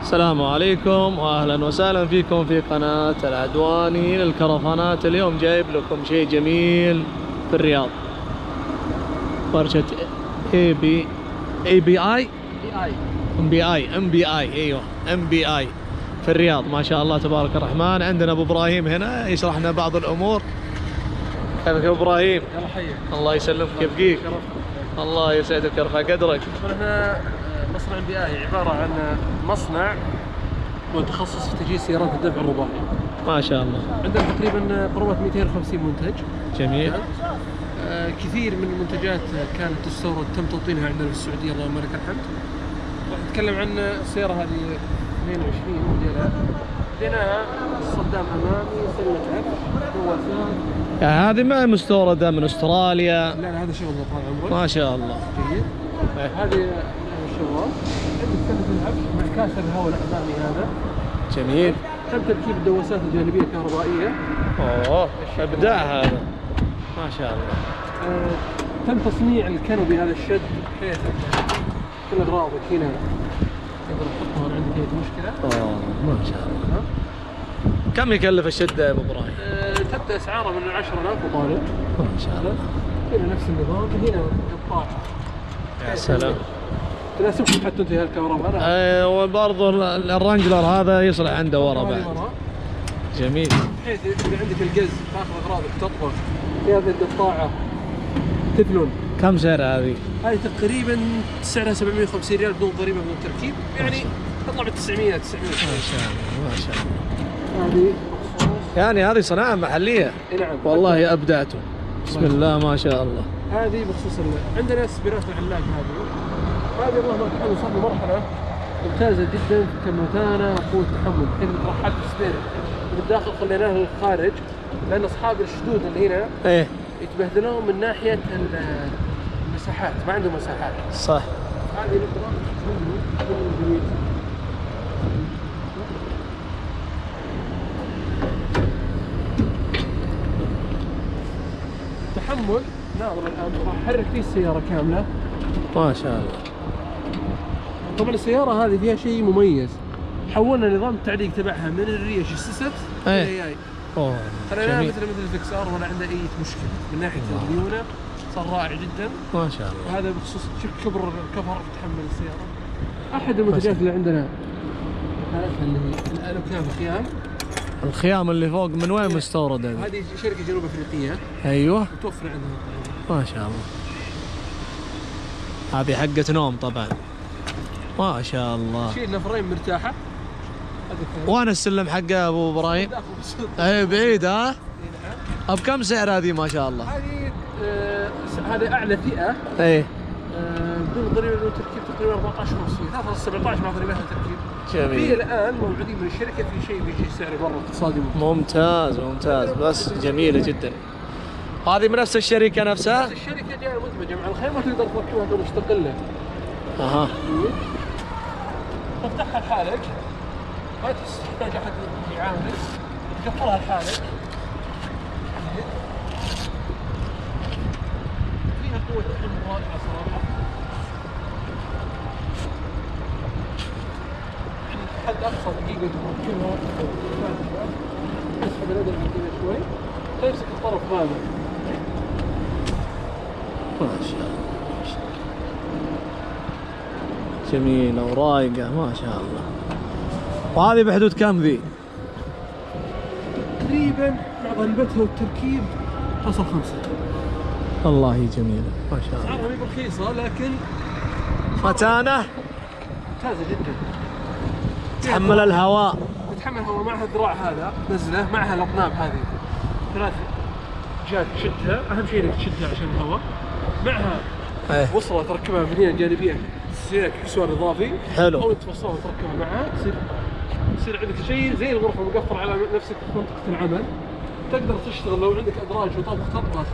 السلام عليكم واهلا وسهلا فيكم في قناة العدواني للكرفانات. اليوم جايب لكم شيء جميل في الرياض. ورشة ام بي اي ايوه ام بي اي في الرياض. ما شاء الله تبارك الرحمن. عندنا ابو ابراهيم هنا يشرح لنا بعض الامور. كيفك يا ابو ابراهيم؟ يلا حيك. الله يسلمك. كيف جيك؟ الله يسعدك ويرفع قدرك. احنا مصنع ام بي اي عباره عن مصنع متخصص في تجهيز سيارات الدفع الرباعي. ما شاء الله. عندنا تقريبا قرابه 250 منتج. جميل. كثير من المنتجات كانت تستورد تم توطينها عندنا في السعوديه اللهم لك الحمد. راح نتكلم عن السياره هذه 22 موديلها. لدينا صدام امامي، سلة عفش، دواسات. يعني هذه ما مستوردة من استراليا؟ لا هذا شغلنا طال عمرك. ما شاء الله. جيد. هذه الشغل عندك سلة العفش مع كاسر الهواء الامامي هذا. جميل. تم تركيب الدواسات الجانبيه الكهربائيه. اوه ابداع هذا. ما شاء الله. تم تصنيع الكنبي هذا الشد بحيث كل اغراضك هنا تقدر تحطها ولا عندك اي مشكله. ما شاء الله. كم يكلف الشده يا ابو ابراهيم؟ تبدا اسعاره من 10,000 وطالع. ما شاء الله. هنا نفس النظام، هنا قطاع. يا سلام. تناسبكم حتى انت هالكهرباء. ايوه برضه الرانجلر هذا يصلح عنده ورا بعد. جميل. بحيث اذا عندك القز تاخذ اغراضك تطبخ في هذه القطاعه تفلون. كم سعر هذه؟ هذه تقريبا سعرها 750 ريال بدون ضريبه بدون تركيب، يعني تطلع ب 900 ما شاء الله ما شاء الله. هذه يعني هذه صناعه محليه. نعم والله ابدعتوا. بسم الله ما شاء الله. هذه بخصوص عندنا سبيرات العلاق. هذه اللهم لك الحمد وصلنا مرحله ممتازه جدا كمتانه وقوه تحمل. بحيث رحلت السبير من الداخل خليناه للخارج، لان اصحاب الشدود اللي هنا ايه يتبهدلون من ناحيه المساحات، ما عندهم مساحات. صح. هذه الجميل. تحمل ناظر الان راح احرك فيه السياره كامله. ما شاء الله. طبعا السياره هذه فيها شيء مميز، حولنا نظام التعليق تبعها من الريش السست الى اي. اوه خليناها مثل الفيكس ار ولا عنده اي مشكله من ناحيه الليونه. صار رائع جدا ما شاء الله. وهذا بخصوص كبر الكفر تحمل السياره. احد المنتجات اللي عندنا اللي هي الالوكام الخيام. الخيام اللي فوق من وين مستورد هذه؟ هذه شركه جنوب افريقيه. ايوه. متوفر عندنا. ما شاء الله. هذه حقة نوم طبعا. ما شاء الله. شيل نفرين مرتاحه. وين السلم حقه ابو ابراهيم؟ اي بعيد ها؟ بكم سعر هذه ما شاء الله؟ هذه اعلى فئه. ايه. بدون ضريبه بدون تركيب تقريبا 14,500 17 مع ضريبتها تركيب. جميل. في الان موجودين من الشركه في شيء بيجي سعر برا اقتصادي ممتاز ممتاز بس جميله جدا. هذه من نفس الشركه نفسها؟ نفس الشركه جايه مدمجه مع الخيمه تقدر تركبها مستقله. اها. تفتحها لحالك ما تحتاج احد يعاونك، تقفلها لحالك. فيها قوه تحمل رائعه صراحه. يعني حد اقصى دقيقه تركبها تسحب اليد الحديده شوي تمسك الطرف هذا. ما شاء الله. جميله ورايقه ما شاء الله. وهذه بحدود كم ذي؟ تقريبا مع ضريبتها والتركيب تصل 5. والله جميله ما شاء الله. اسعارها مو رخيصه لكن متانه ممتازه جدا. تحمل الهواء. تتحمل هواء معها الذراع هذا تنزله، معها الاطناب هذه 3 جهات تشدها. اهم شيء انك تشدها عشان الهواء. معها وصله تركبها من هنا جانبيه سياك اكسسوار اضافي. حلو. او تفصلها وتركبها معها تصير عندك شيء زي الغرفه مقفل على نفسك في منطقه العمل. تقدر تشتغل لو عندك ادراج وطبخ تطبخ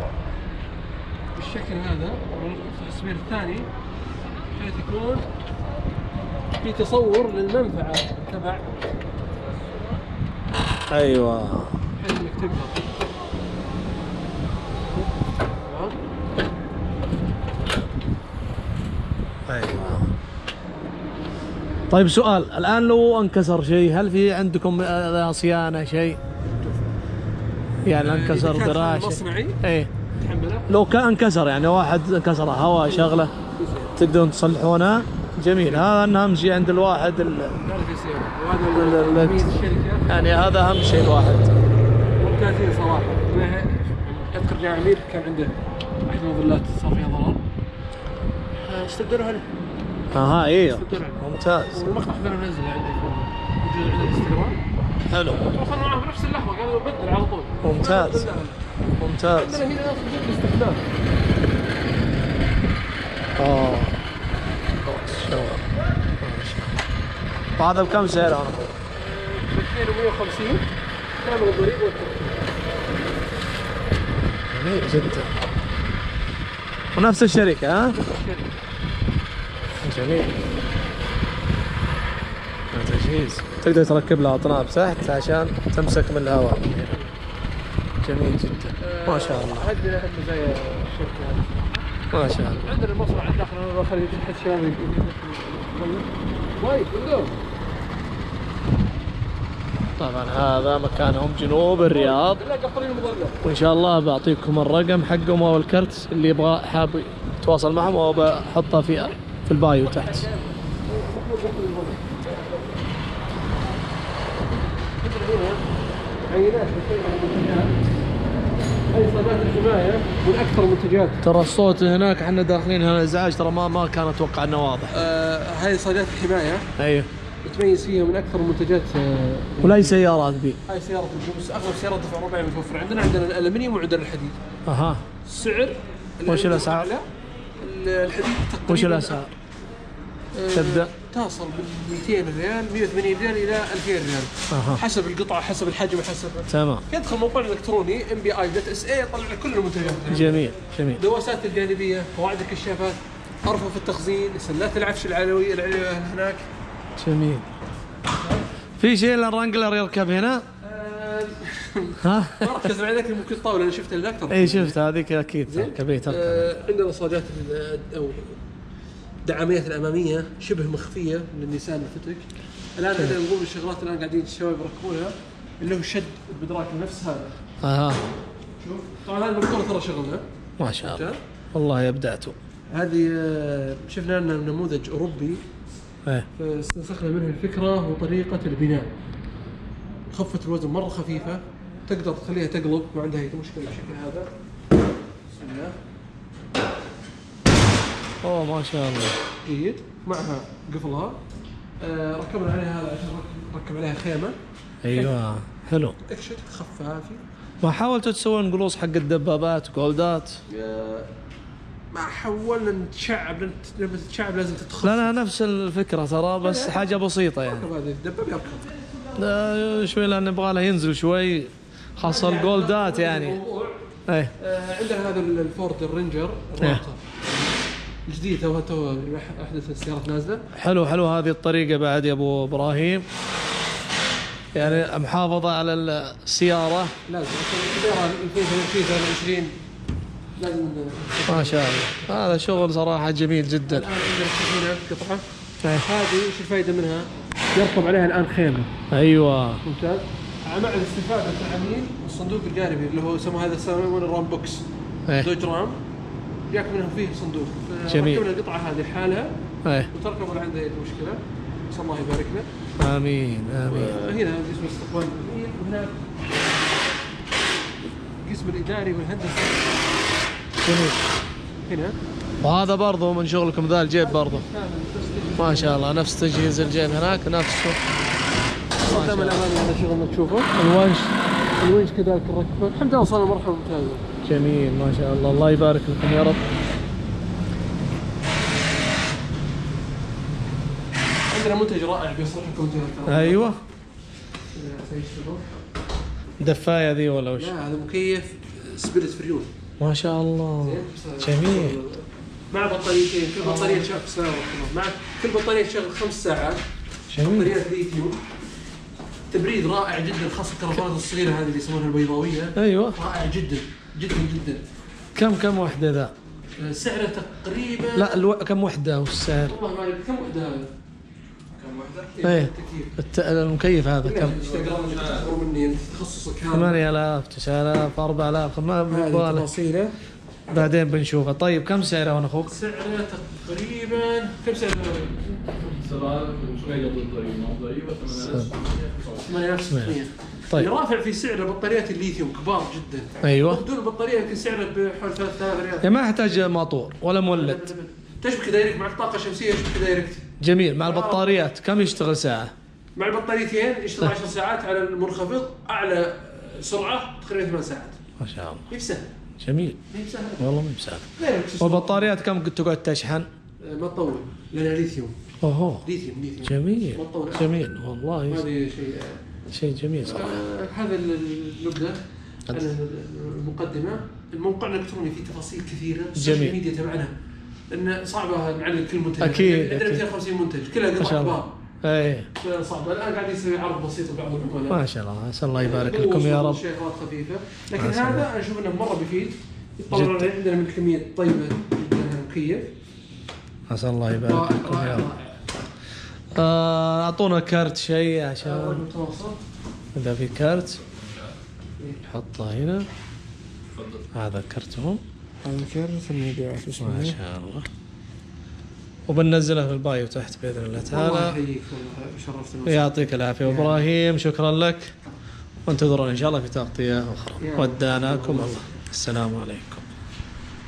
بالشكل هذا. في السبير الثاني بحيث يكون في تصور للمنفعه تبع. ايوه. بحيث انك تقدر ايوه. طيب سؤال، الآن لو انكسر شيء هل في عندكم صيانة شيء؟ يعني انكسر ذراع شيء؟ مصنعي ايه تحمله؟ لو كان انكسر يعني واحد انكسر هواء شغله تقدرون تصلحونها؟ جميل. هذا اهم شيء عند الواحد هذا في سيارة، وهذا تمييز الشركة. يعني هذا اهم شيء الواحد. ممتازين صراحة. اذكر جاء عميل كان عنده احد المظلات صار فيها ضرر، استبدلوها له. اها ايوه استبدلوها له. ممتاز. والمقطع هذا منزله عندي موجود عند الانستغرام. حلو تواصلنا معه بنفس اللحظة، قالوا بدل على طول. ممتاز ممتاز. عندنا هنا صندوق الاستخدام. وهذا بكم سعره؟ ب 2150 كامل الضريب والتركيب. جميل جدا. ونفس الشركة ها؟ جميل. تجهيز تقدر تركب لها اطناب تحت عشان تمسك من الهواء. جميل جدا ما شاء الله. عندنا احد مزايا الشركة هذه. ما شاء الله. عندنا المصنع الداخل انا بخلي تحت شباب وايد كلهم. طبعا هذا مكانهم جنوب الرياض، لا قفلين المظلة. وان شاء الله بعطيكم الرقم حقهم او الكرت اللي يبغى حاب يتواصل معهم، او بحطه في البايو تحت. عينات هذه صيدلات الحماية من أكثر منتجات. ترى الصوت هناك احنا داخلين هنا ازعاج، ترى ما كان اتوقع انه واضح. هذه صيدلات الحماية ايوه متميز فيها من أكثر المنتجات. ولا سيارات بي؟ هاي سيارة الجوز، أغلب سيارات دفع رباعي متوفرة عندنا الألمنيوم وعندنا الحديد. اها السعر وش الأسعار؟ الحديد تقريبا وش الاسعار؟ تبدا تصل بال 200 ريال 180 ريال إلى 2000 ريال. حسب القطعة حسب الحجم حسب. تمام. يدخل موقع الإلكتروني MBI.SA يطلع لك كل المنتجات. جميل جميل. دواسات الجانبية، قواعد الكشافات، أرفف التخزين، سلات العفش العلوية هناك. جميل. في شيء للرانجلر يركب هنا؟ ها؟ مركز عليك ممكن طاولة انا شفتها هناك. اي شفت هذيك اكيد تركب. عندنا صاجات او دعاميات الاماميه شبه مخفيه للنيسان الفتك. الان عندنا نقوم بالشغلات الان قاعدين الشباب يركبونها اللي هو شد البدراك نفس هذا. شوف طبعا هذا الموتور ترى شغلنا ما شاء الله والله ابدعتوا. هذه شفنا لنا نموذج اوروبي فاستنسخنا منه الفكره وطريقه البناء. خفة الوزن مرة خفيفة، تقدر تخليها تقلب ما عندها أي مشكلة بالشكل هذا. بسم الله. اوه ما شاء الله جيد. معها قفلها. ركبنا عليها هذا عشان نركب عليها خيمة. ايوه حلو. اكشت خفافي. ما حاولتوا تسوون قلوص حق الدبابات جولدات؟ ما حاولنا نتشعب، لما تتشعب لازم تتخفف. لا نفس الفكرة ترى بس حاجة بسيطة يعني. هذا الدباب يركب. شوي لأن نبغى له ينزل شوي خاصة الجولدات يعني. ايه عندنا هذا الفورد الرينجر الرابطة الجديد تو احدث السيارات نازله. حلو هذه الطريقه بعد يا ابو ابراهيم، يعني محافظه على السياره. لازم السياره 2020 لازم. ما شاء الله هذا شغل صراحه جميل جدا. الان عندنا قطعه هذه وش الفائده منها؟ يركب عليها الان خيمه. ايوه ممتاز. مع الاستفاده العميل والصندوق الجانبي اللي هو يسمى هذا يسمونه رام بوكس. دوج رام جاك منهم فيه صندوق. جميل. ركبنا القطعه هذه لحالها وتركب ولا عنده اي مشكله. بس الله يبارك لنا. امين امين. هنا قسم استقبال العميل وهناك القسم الاداري والهندسي. جميل. هنا وهذا برضه من شغلكم ذا الجيب برضه. ما شاء الله نفس تجهيز الجيب هناك نفسه. الصدام الامامي هذا شغلنا تشوفه. الونش كذلك الركبه. الحمد لله وصلنا مرحله ممتازه. جميل ما شاء الله الله يبارك لكم يا رب. عندنا منتج رائع بيصلح لكم جهه. ايوه دفايه ذي ولا وش؟ لا هذا مكيف سبيريت فريون. ما شاء الله جميل. مع بطاريتين كل بطاريه تشغل مع كل بطاريه تشغل 5 ساعات. جميل. بطاريات ليثيوم. تبريد رائع جدا خاصه الكرفانات الصغيره هذه اللي يسمونها البيضاويه. ايوه رائع جدا جدا جدا. كم وحده ذا؟ سعره تقريبا لا كم وحده والسعر؟ والله ما ادري كم وحده هذا. ايه المكيف هذا كم؟ تقدر مني انت تخصصك هذا 8000 9000 4000 ما هذه تفاصيله. بعدين بنشوفه. طيب كم سعره هون اخوك؟ سعره تقريبا كم سعره؟ 8600. طيب رافع في سعره بطاريات الليثيوم كبار جدا. ايوه. بدون البطاريه يمكن سعره بحوالي 3000 ريال. يعني ما يحتاج موتور ولا مولد. تشبك دايركت معك طاقه شمسيه، يشبك دايركت. جميل. مع البطاريات كم يشتغل ساعه؟ مع البطاريتين يشتغل 10 ساعات على المنخفض، اعلى سرعه تقريبا 8 ساعات. ما شاء الله. مي بسهل. جميل. مي بسهل والله مي بسهل. والبطاريات كم تقعد تشحن؟ ما تطول لانها ليثيوم. اوه ليثيوم. جميل جميل والله. هذه شيء جميل صراحه. هذا النبذه عن المقدمه. الموقع الالكتروني فيه تفاصيل كثيره. السوشيال ميديا تبعنا لان صعبه نعلق كل منتج. اكيد. عندنا 250 منتج كلها قطع كبار. ايه صعبه. الان قاعد يسوي عرض بسيط لبعض العملاء. ما شاء الله. عسى الله يبارك لكم يا رب. شغلات خفيفه، لكن هذا انا اشوف انه مره بيفيد. طبعا عندنا من كميه طيبه جدا مكيف. عسى الله يبارك لكم يا رب. اعطونا كارت شيء عشان اذا في كارت نحطه هنا. هذا كرتهم. هذا كارت المبيعات. ما شاء الله. وبننزلها في البايو تحت باذن الله تعالى. الله يحييك والله شرفتنا. يعطيك العافيه ابراهيم، شكرا لك، وانتظرونا ان شاء الله في تغطيه اخرى. وداناكم الله. السلام عليكم.